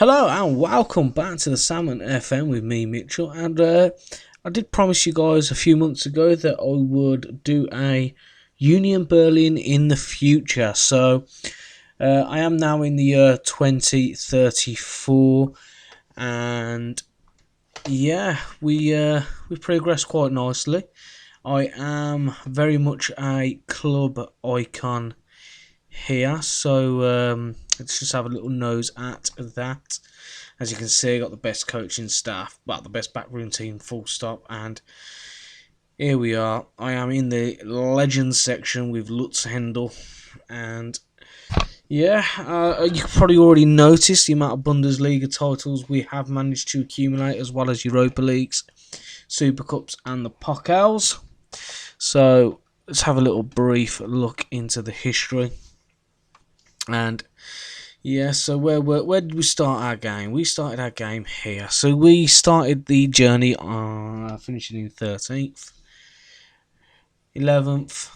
Hello and welcome back to the Salmon FM with me, Mitchell. And I did promise you guys a few months ago that I would do a Union Berlin in the future. So I am now in the year 2034, and yeah, we progressed quite nicely. I am very much a club icon here, so let's just have a little nose at that. As you can see, I got the best coaching staff, well, the best backroom team, full stop. And here we are. I am in the Legends section with Lutz Hendel, and yeah, you probably already noticed the amount of Bundesliga titles we have managed to accumulate, as well as Europa Leagues, Super Cups, and the Pokals. So let's have a little brief look into the history. And yeah, so where did we start our game? We started our game here. So we started the journey finishing in 13th, 11th,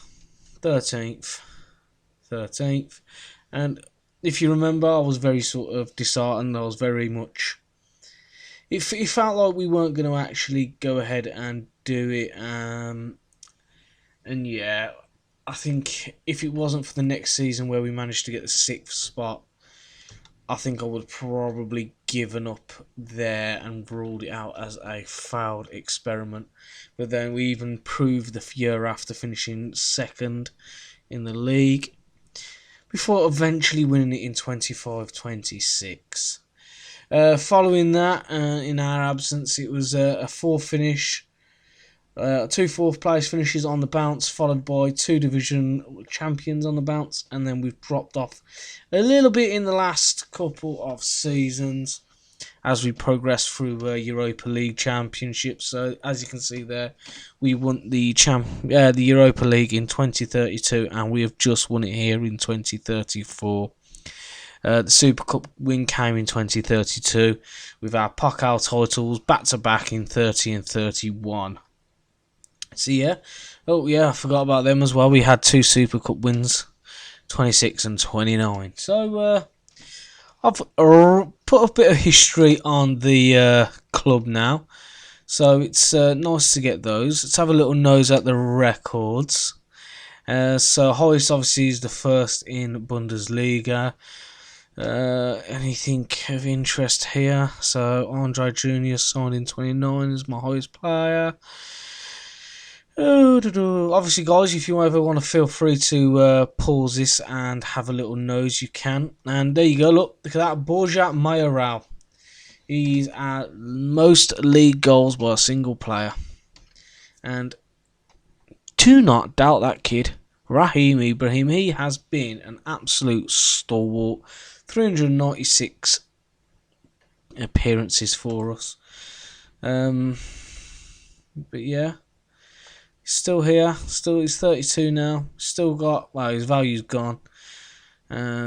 13th, 13th. And if you remember, I was very sort of disheartened. I was very much... It felt like we weren't going to actually go ahead and do it. And yeah, I think if it wasn't for the next season where we managed to get the 6th spot, I think I would have probably given up there and ruled it out as a failed experiment. But then we even proved the year after, finishing 2nd in the league, before eventually winning it in 25-26. Following that, in our absence, it was a 4th finish. 2 4th place finishes on the bounce, followed by 2 division champions on the bounce, and then we've dropped off a little bit in the last couple of seasons as we progress through Europa League championships. So as you can see there, we won the Europa League in 2032, and we have just won it here in 2034. The Super Cup win came in 2032, with our Pokal titles back to back in 30 and 31. So yeah, oh yeah, I forgot about them as well. We had 2 Super Cup wins, 26 and 29. So I've put a bit of history on the club now, so it's nice to get those. Let's have a little nose at the records. So highest obviously is the 1st in Bundesliga. Anything of interest here? So Andre Jr. signed in 29 as my highest player. Obviously, guys, if you ever want to, feel free to pause this and have a little nose, you can. And there you go, look at that, Borja Mayoral. He's at most league goals by a single player. And do not doubt that kid, Raheem Ibrahim. He has been an absolute stalwart. 396 appearances for us. But yeah. Still here, he's 32 now, still got, well, his value's gone,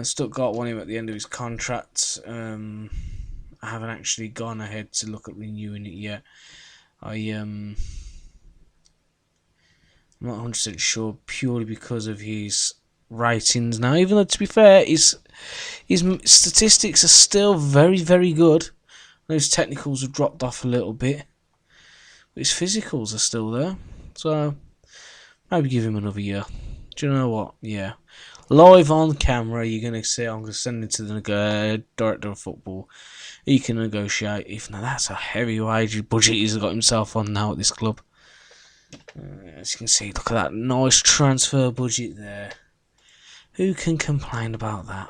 still got one him at the end of his contract. I haven't actually gone ahead to look at renewing it yet. I'm not 100% sure, purely because of his ratings now, even though, to be fair, his statistics are still very, very good. Those technicals have dropped off a little bit, but his physicals are still there. So, maybe give him another year. Do you know what? Yeah. Live on camera, you're going to see, I'm going to send it to the director of football. He can negotiate. Even though that's a heavy wage budget he's got himself on now at this club. As you can see, look at that nice transfer budget there. Who can complain about that?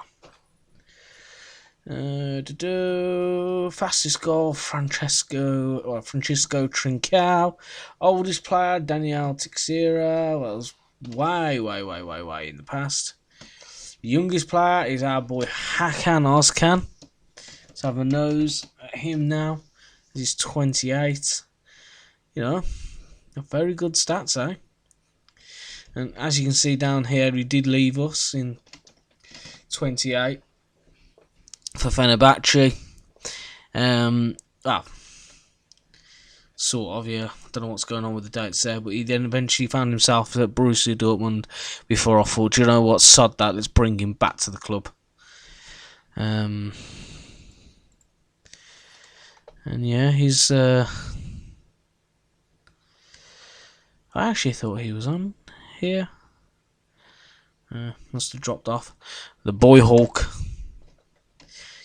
Fastest goal, Francisco Trincao. Oldest player, Daniel Teixeira. Well, it was way in the past. Youngest player is our boy Hakan Ozcan. Let's have a nose at him now. He's 28. You know, very good stats, eh? And as you can see down here, he did leave us in 28. For Fenerbahce, well, sort of, yeah. Don't know what's going on with the dates there, but he then eventually found himself at Borussia Dortmund before I thought, do you know what, sod that, let's bring him back to the club. And yeah, he's. I actually thought he was on here. Must have dropped off. The boy Hulk.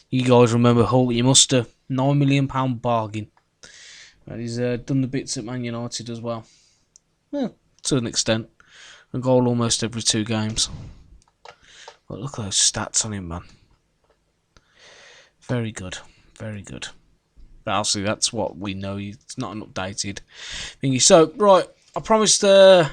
You guys remember Hulk? You must have. £9 million bargain. And he's done the bits at Man United as well. Well, to an extent. A goal almost every 2 games. But look at those stats on him, man. Very good. Very good. But obviously, that's what we know. It's not an updated thingy. So, right. I promised a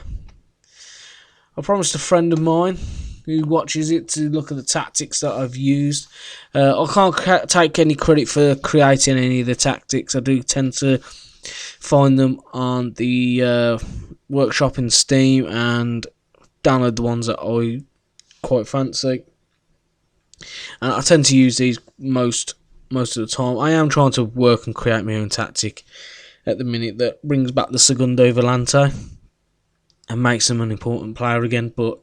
friend of mine who watches it to look at the tactics that I've used. I can't take any credit for creating any of the tactics. I do tend to find them on the workshop in Steam and download the ones that I quite fancy. And I tend to use these most of the time. I am trying to work and create my own tactic at the minute that brings back the Segundo Volante and makes him an important player again, but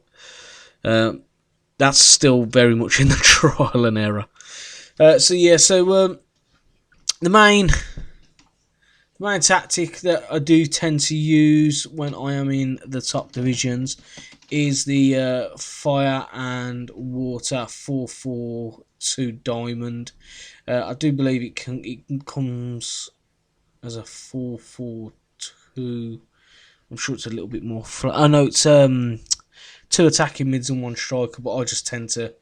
that's still very much in the trial and error. The main tactic that I do tend to use when I am in the top divisions is the fire and water 4-4-2 diamond. I do believe it comes as a 4-4-2. I'm sure it's a little bit more. I know it's 2 attacking mids and 1 striker, but I just tend to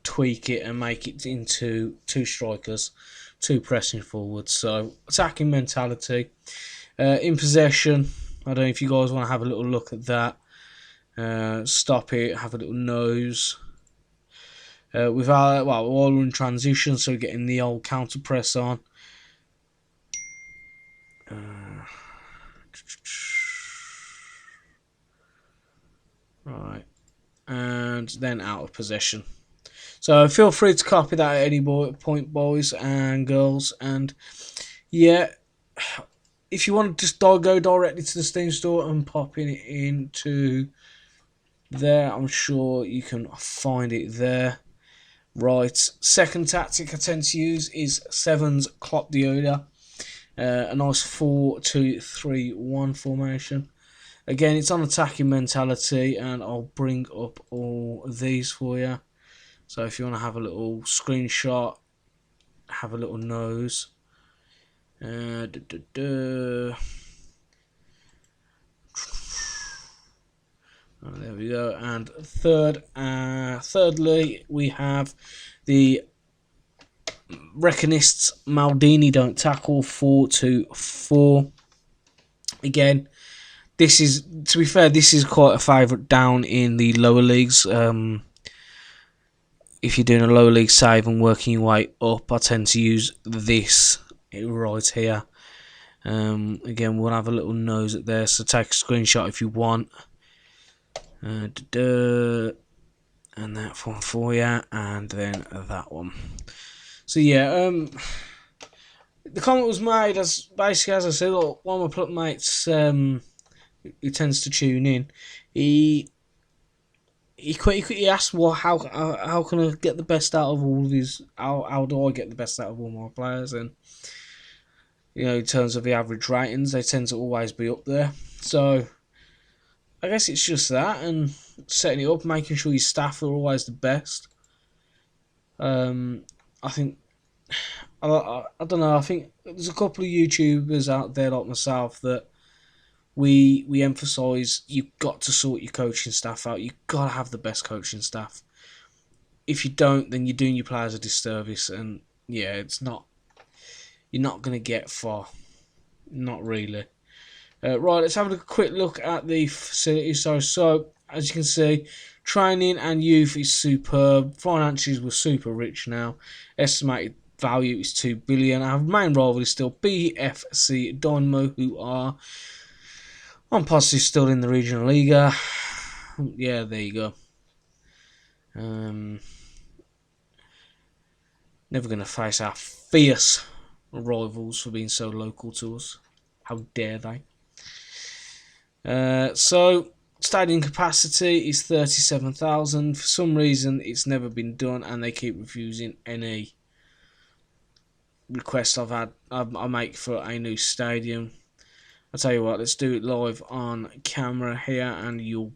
tweak it and make it into 2 strikers, 2 pressing forwards. So attacking mentality, in possession. I don't know if you guys want to have a little look at that. Stop it, have a little nose. While we're in transition, so getting the old counter press on. Right, and then out of possession. So feel free to copy that at any point, boys and girls. And yeah, if you want to just go directly to the Steam store and pop it into there, I'm sure you can find it there. Right, second tactic I tend to use is Sevens Klopp Dioda. A nice 4-2-3-1 formation. Again, it's on attacking mentality, and I'll bring up all these for you. So if you want to have a little screenshot, have a little nose. There we go. And thirdly, we have the Reckonists Maldini Don't Tackle 4-2-4. Again, this is, to be fair, this is quite a favourite down in the lower leagues. If you're doing a lower league save and working your way up, I tend to use this right here. Again, we'll have a little nose at there, so take a screenshot if you want. And that one for you, and then that one. So yeah, the comment was made as basically, as I said, look, one of my mates who tends to tune in, he asked, well, how can I get the best out of all of these? How do I get the best out of all my players? And you know, in terms of the average ratings, they tend to always be up there. So I guess it's just that, and setting it up, making sure your staff are always the best. I think, I don't know, I think there's a couple of YouTubers out there like myself that we emphasise you've got to sort your coaching staff out. You've got to have the best coaching staff. If you don't, then you're doing your players a disservice, and yeah, you're not going to get far. Not really. Right, let's have a quick look at the facilities. So as you can see, training and youth is superb. Finances were super rich now. Estimated value is 2 billion. Our main rival is still BFC Dynamo, who are, I'm positive, still in the regional Liga. Yeah, there you go. Never going to face our fierce rivals for being so local to us. How dare they? So stadium capacity is 37,000. For some reason, it's never been done, and they keep refusing any requests I've had, I make for a new stadium. I'll tell you what, let's do it live on camera here, and you'll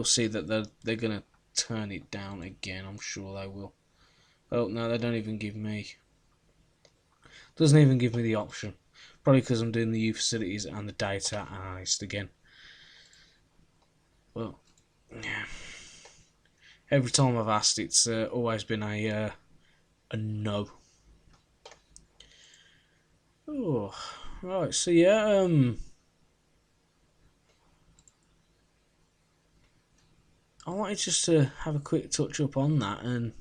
see that they're gonna turn it down again. I'm sure they will. Oh no, they don't even give me. Doesn't even give me the option. Probably because I'm doing the youth facilities and the data analyst again. Well, yeah. Every time I've asked, it's always been a no. Oh, right. So yeah, I wanted just to have a quick touch up on that and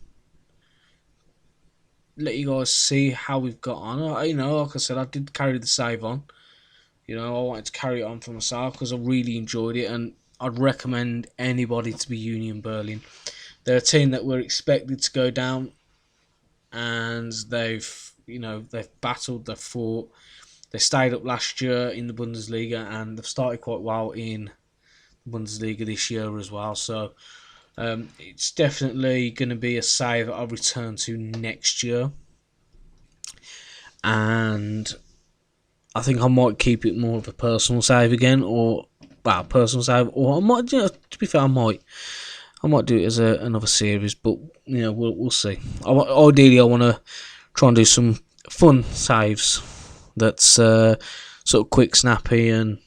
let you guys see how we've got on. You know, like I said, I did carry the save on. You know, I wanted to carry it on for myself because I really enjoyed it, and I'd recommend anybody to be Union Berlin. They're a team that were expected to go down, and they've battled, they've fought, they stayed up last year in the Bundesliga, and they've started quite well in the Bundesliga this year as well. So it's definitely going to be a save that I'll return to next year, and I think I might keep it more of a personal save again, or personal save, or I might. To be fair, I might do it as another series, but we'll see. Ideally, I want to try and do some fun saves that's sort of quick, snappy, and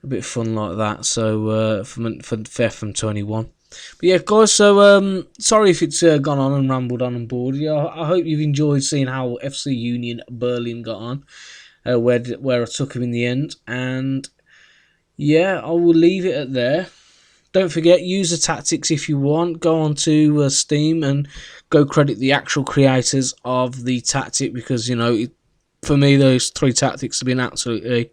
a bit of fun like that. So for FM21. But yeah, guys. So sorry if it's gone on and rambled on and bored. Yeah, I hope you've enjoyed seeing how FC Union Berlin got on, where I took him in the end, and yeah, I will leave it at there. Don't forget, use the tactics if you want. Go on to Steam and go credit the actual creators of the tactic, because for me those 3 tactics have been absolutely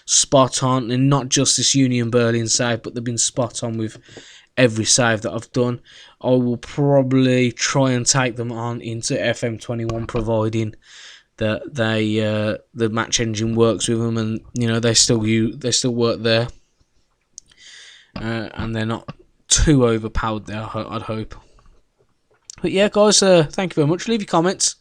spot on, and not just this Union Berlin save, but they've been spot on with every save that I've done. I will probably try and take them on into FM21, providing that the match engine works with them, and they still work there, and they're not too overpowered there, I'd hope. But yeah, guys, thank you very much. Leave your comments.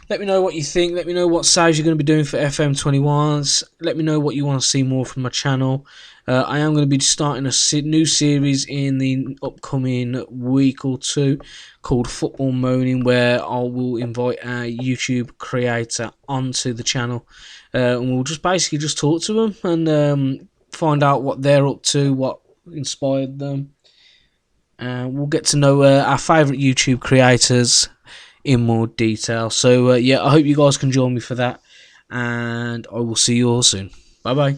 Let me know what you think. Let me know what saves you're going to be doing for FM21s. Let me know what you want to see more from my channel. I am going to be starting a new series in the upcoming week or two called Football Moaning, where I will invite a YouTube creator onto the channel, and we'll just basically talk to them and find out what they're up to, what inspired them. We'll get to know our favourite YouTube creators in more detail. So yeah, I hope you guys can join me for that, and I will see you all soon. Bye bye.